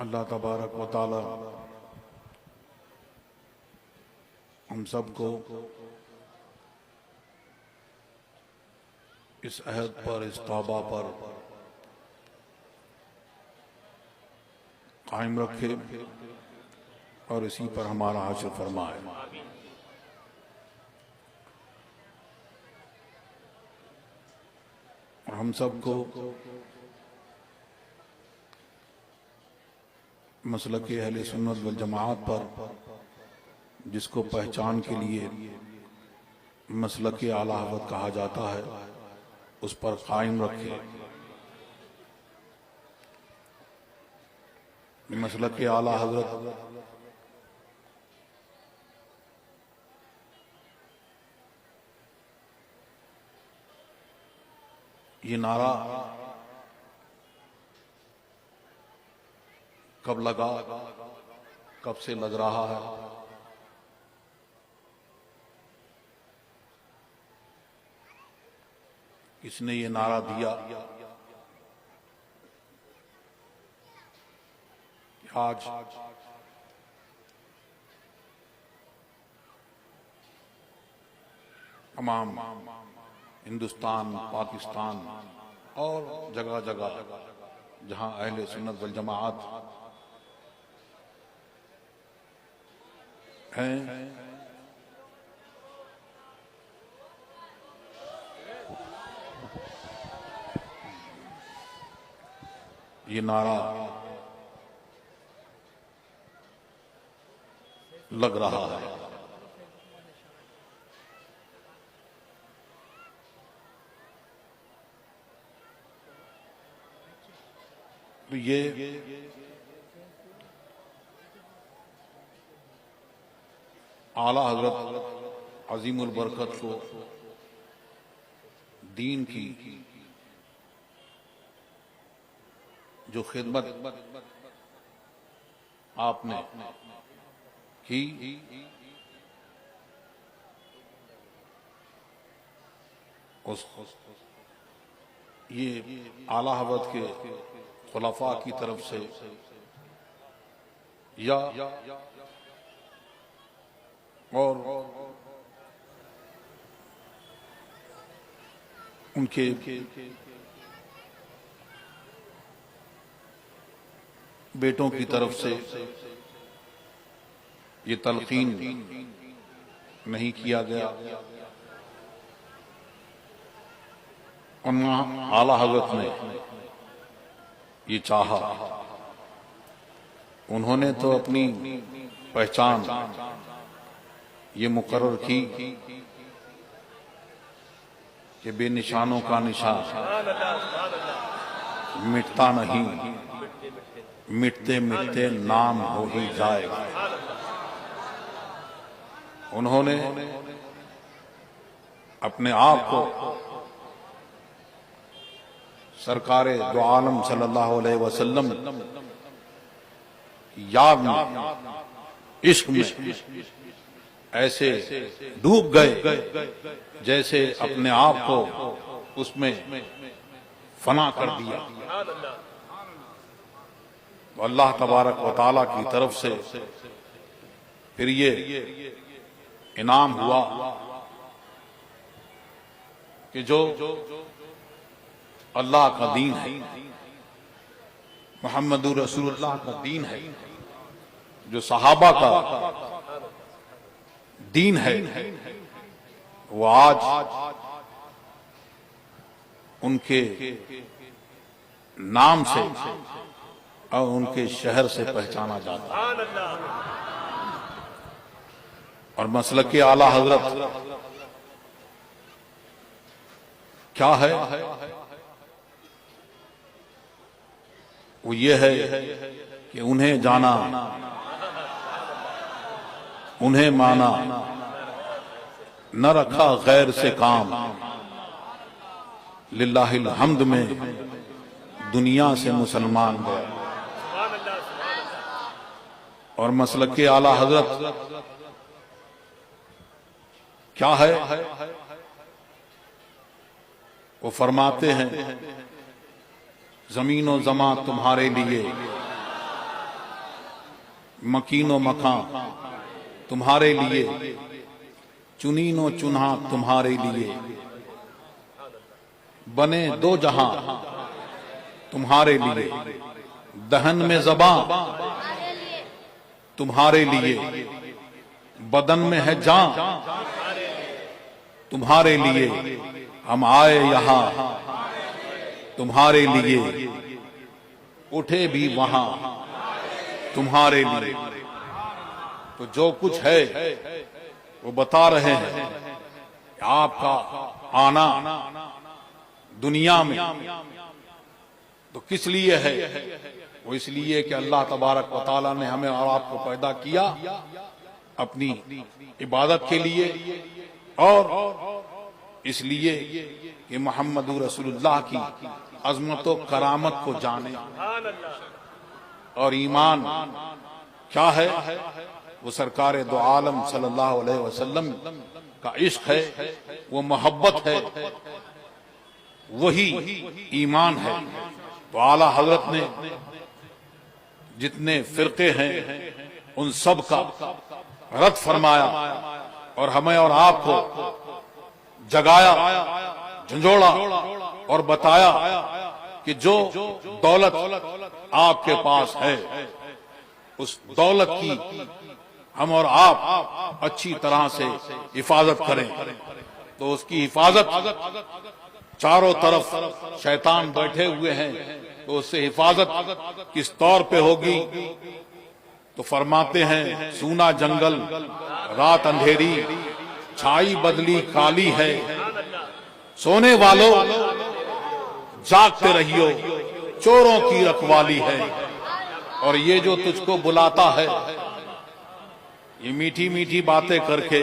अल्लाह तबारक व तआला हम सबको इस अहद पर, इस तौबा पर कायम रखे और इसी पर हमारा हासिल फरमाए। और हम सबको मसलक अहले सुन्नत वल जमाअत पर, जिसको पहचान के लिए मसलक आला हज़रत कहा जाता है, उस पर कायम रखे। मसलक आला हज़रत ये नारा कब लगा, कब से लग रहा है? किसने ये नारा दिया कि आज तमाम हिंदुस्तान, पाकिस्तान और जगह जगह जहां अहले सुन्नत वल जमाअत हैं, ये नारा लग रहा है। तो ये आला हज़रत अज़ीमुल बरकत को दीन की जो खिदमत आपने की, उस ये आला हज़रत के खुलफा की तरफ से या और उनके बेटों की तरफ से ये तलकीन नहीं किया गया। और आला हज़रत ने ये चाहा, उन्होंने तो अपनी पहचान ये मुकर्रर की कि बेनिशानों का निशान मिटता नहीं, मिटते मिटते नाम हो ही जाएगा। उन्होंने अपने आप को सरकारे दो आलम सल्लल्लाहु अलैहि वसल्लम याद में, इश्क में ऐसे डूब गए जैसे अपने आप को उसमें फना कर दिया। तो अल्लाह तबारक व तआला की तरफ से फिर ये इनाम हुआ कि जो अल्लाह का दीन है, मुहम्मदुर रसूलुल्लाह का दीन है, जो सहाबा का दीन है, वो आज उनके नाम से और उनके शहर से पहचाना जाता है। और मसलक आला हज़रत क्या है? वो ये है कि उन्हें जाना, उन्हें माना, न रखा गैर से काम, लिल्लाहिल हम्द में दुनिया से मुसलमान गए। और मसलक आला हज़रत क्या है? वो फरमाते हैं, ज़मीन व ज़मा तुम्हारे लिए मकीनो मकां तुम्हारे लिए, चुनीनो चुन्हा तुम्हारे लिए, बने दो जहां तुम्हारे लिए, दहन में ज़बां तुम्हारे लिए, बदन में है जान तुम्हारे लिए, हम आए यहां तुम्हारे लिए, उठे भी वहां तुम्हारे लिए। तो जो कुछ है वो बता रहे हैं कि आपका आना दुनिया में तो किस लिए है? वो इसलिए कि अल्लाह तबारक व तआला ने हमें और आपको पैदा किया अपनी इबादत के लिए, और इसलिए कि मोहम्मद रसूलुल्लाह की अजमत व करामत को जाने। और ईमान क्या है? वो सरकार दो आलम सल्लल्लाहु अलैहि वसल्लम का इश्क है, वो मोहब्बत है, वही ईमान है। तो आला हजरत ने जितने फिरके हैं उन सब का रद्द फरमाया और हमें और आपको जगाया, झंझोड़ा और बताया कि जो दौलत आपके पास है उस दौलत की हम और आप अच्छी तरह से हिफाजत करें। तो उसकी हिफाजत, चारों तरफ शैतान बैठे हुए हैं, तो उससे हिफाजत किस तौर पे होगी? तो फरमाते हैं सूना जंगल रात अंधेरी, छाई बदली काली है, सोने वालों जागते रहियो, चोरों की रखवाली है। और ये जो तुझको बुलाता है, ये मीठी मीठी बातें करके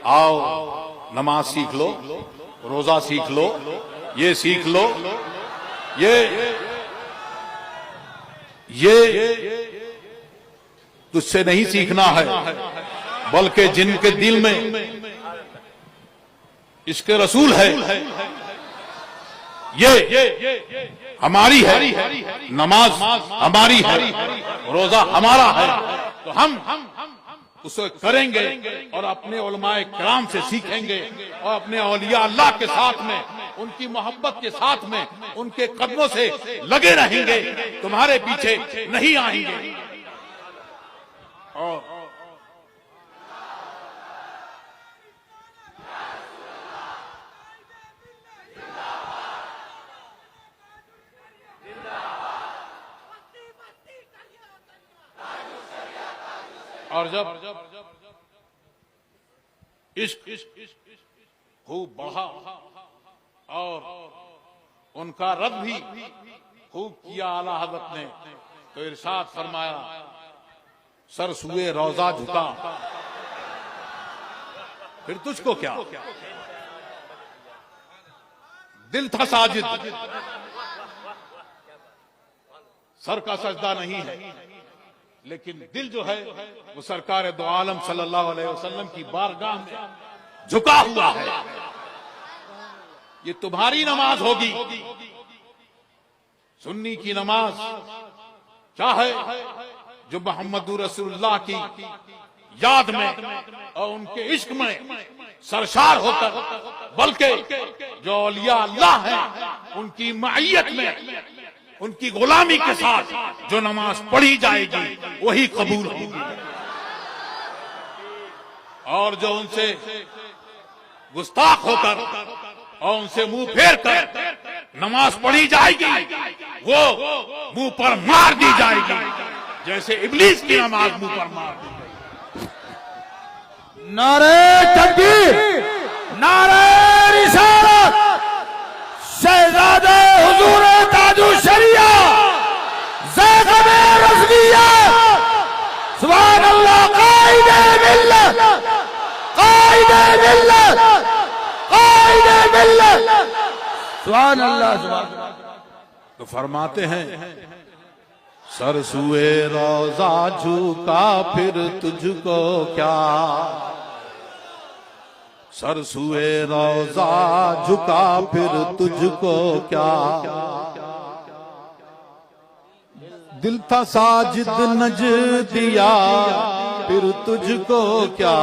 आओ नमाज सीख लो, रोजा सीख लो, ये सीख लो, ये तुझसे नहीं सीखना है, बल्कि जिनके दिल में इसके रसूल है, ये हमारी है, नमाज हमारी है, रोजा हमारा है। तो हम उसे करेंगे और अपने उलमाए किराम से सीखेंगे और अपने औलिया अल्लाह के साथ में, उनकी मोहब्बत के साथ में, उनके कदमों से लगे रहेंगे, तुम्हारे पीछे नहीं आएंगे। और जब इश्क खूब बढ़ा और उनका रद्द भी खूब किया आला हज़रत ने, तो इरशाद फरमाया सर सुए रोजा झुका, फिर तुझको क्या? दिल था साजिद, सर का सजदा नहीं है, लेकिन दिल जो है वो सरकार दो आलम सल्लल्लाहु अलैहि वसल्लम की बारगाह में झुका हुआ है। ये तुम्हारी नमाज होगी। सुन्नी की नमाज क्या है? जो मोहम्मद रसूलुल्लाह की याद में और उनके इश्क में सरशार होकर, बल्कि जो औलिया अल्लाह है उनकी मईयत में, उनकी गुलामी के साथ जो नमाज पढ़ी जाएगी वही कबूल होगी। और जो उनसे गुस्ताख होकर और उनसे मुंह फेर कर नमाज पढ़ी जाएगी, वो मुंह पर मार दी जाएगी, जैसे इब्लीस की नमाज मुंह पर मार दी गई। नारे तकबीर, नारे रिसालत, शहजादे हुजूर ताजुल शरिया, ज़ाक़िब रज़विया, सुभान अल्लाह, काइदे मिल्लत, काइदे मिल्लत, काइदे मिल्लत, सुभान अल्लाह, सुभान अल्लाह। तो फरमाते हैं सर सुए रोजा झुका फिर तुझको क्या, सर सुए रोजा झुका फिर तुझको क्या, दिल था साजिद नज दिया फिर तुझको क्या।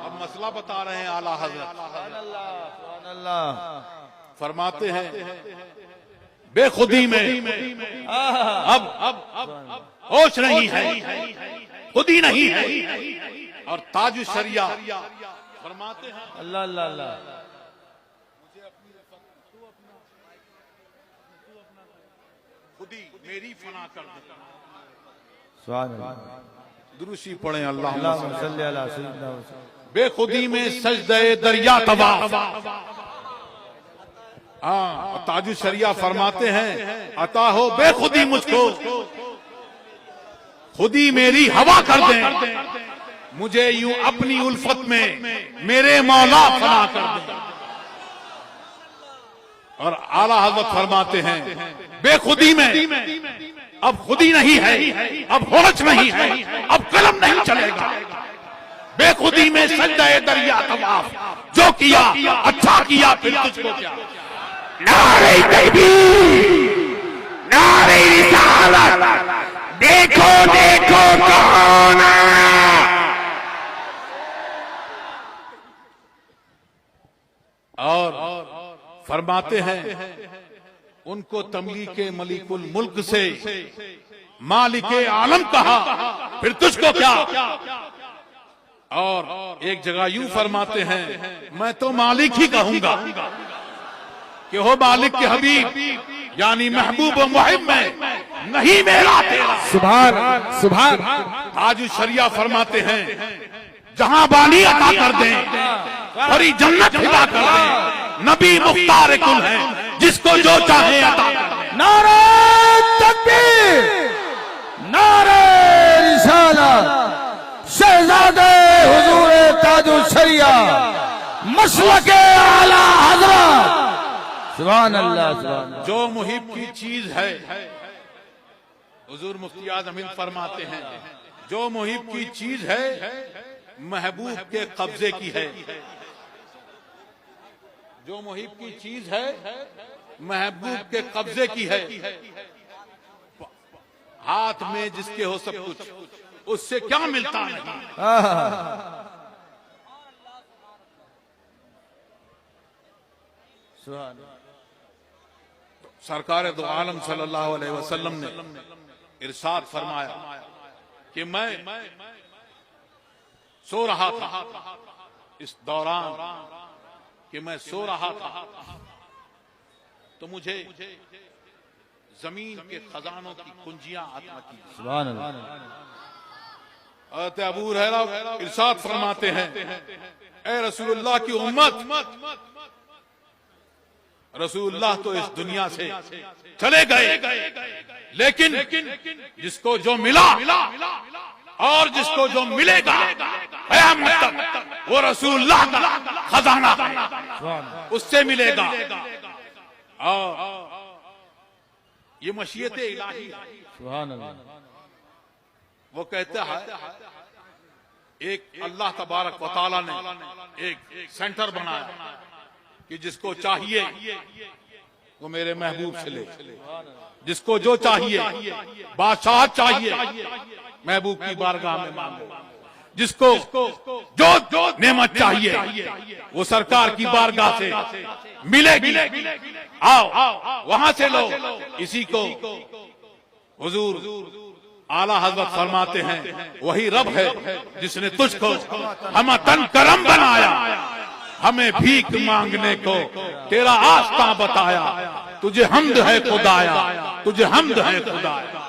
अब मसला बता रहे हैं आला हजरत, फरमाते हैं बेखुदी में अब होश नहीं है, खुदी नहीं है। और ताज शरिया फरमाते हैं अल्लाह अल्लाह अल्लाह, खुदी मेरी फना कर दे। सुभान अल्लाह, दुरूसी पढ़े अल्लाह। अल्लाहुम्मा सल्ली अला सय्यिदिना व सल्लम। बेखुदी में सजदे दरिया तबाह। हाँ, ताजु शरिया फरमाते हैं अता हो बेखुदी मुझको, खुदी मेरी हवा कर दे, मुझे यूं अपनी उल्फत में मेरे मौला फना कर दे। और आला हज़रत फरमाते हैं बेखुदी में अब खुदी नहीं है, अब होश नहीं है, अब कलम नहीं चलेगा। बेखुदी में सजदा दरिया तवाफ, जो किया अच्छा किया फिर तुझको क्या। नारे तकबीर, नारे रिसालत, देखो देखो कौन आया। और फरमाते हैं उनको तमलीके मलिकुल मुल्क से मालिके आलम कहा फिर तुझको क्या। और एक जगह यूं फरमाते हैं मैं तो मालिक ही कहूंगा कि हो मालिक के हबीब यानी महबूब मुहिब में नहीं मेरा तेरा। सुभान सुभान। आज शरिया फरमाते हैं जहां बानी अता कर दें भरी जन्नत हिला कर दें, नबी मुख्तार कुल है जिसको जो चाहे अता। नारे तकबीर, नारे रिसालत, शहजादे हुजूर ताजुल शरिया, मसलके आला हज़रत। सुभान अल्लाह सुभान। जो मुहिब की चीज है हुजूर मुफ्ती आज़म हिंद फरमाते हैं जो मुहिब की चीज है महबूब के कब्जे की है। जो मुहिब की चीज है महबूब के कब्जे की है। हाथ में जिसके हो सब कुछ उससे क्या मिलता नहीं। सरकार दो आलम सल्लल्लाहु अलैहि वसल्लम ने इरशाद फरमाया कि मैं सो रहा था, इस दौरान कि मैं सो रहा था तो मुझे जमीन के खजानों की कुंजियां अता की। सुभान अल्लाह। हज़रत अबू हुरैरा इरशाद फरमाते हैं ए रसूलुल्लाह की उम्मत, रसूलुल्लाह तो इस दुनिया से चले गए लेकिन जिसको जो मिला और जिसको जो मिलेगा क़यामत तक वो रसूलुल्लाह का खजाना है, उससे मिलेगा। और ये मशीयत इलाही है। सुभान अल्लाह। वो कहता है एक अल्लाह तबारक व तआला ने एक सेंटर बनाया कि जिसको चाहिए वो मेरे महबूब से ले, जिसको जो चाहिए बादशाह चाहिए महबूब की बारगाह में मांगो, जिसको जो नेमत चाहिए वो सरकार की बारगाह से मिलेगी। आओ वहां से लो। इसी को हुजूर आला हज़रत फरमाते हैं वही रब है जिसने तुझको हम तन करम बनाया, हमें भीख मांगने को तेरा आस्था बताया। तुझे हम्द है खुदाया, तुझे हम्द है खुदाया।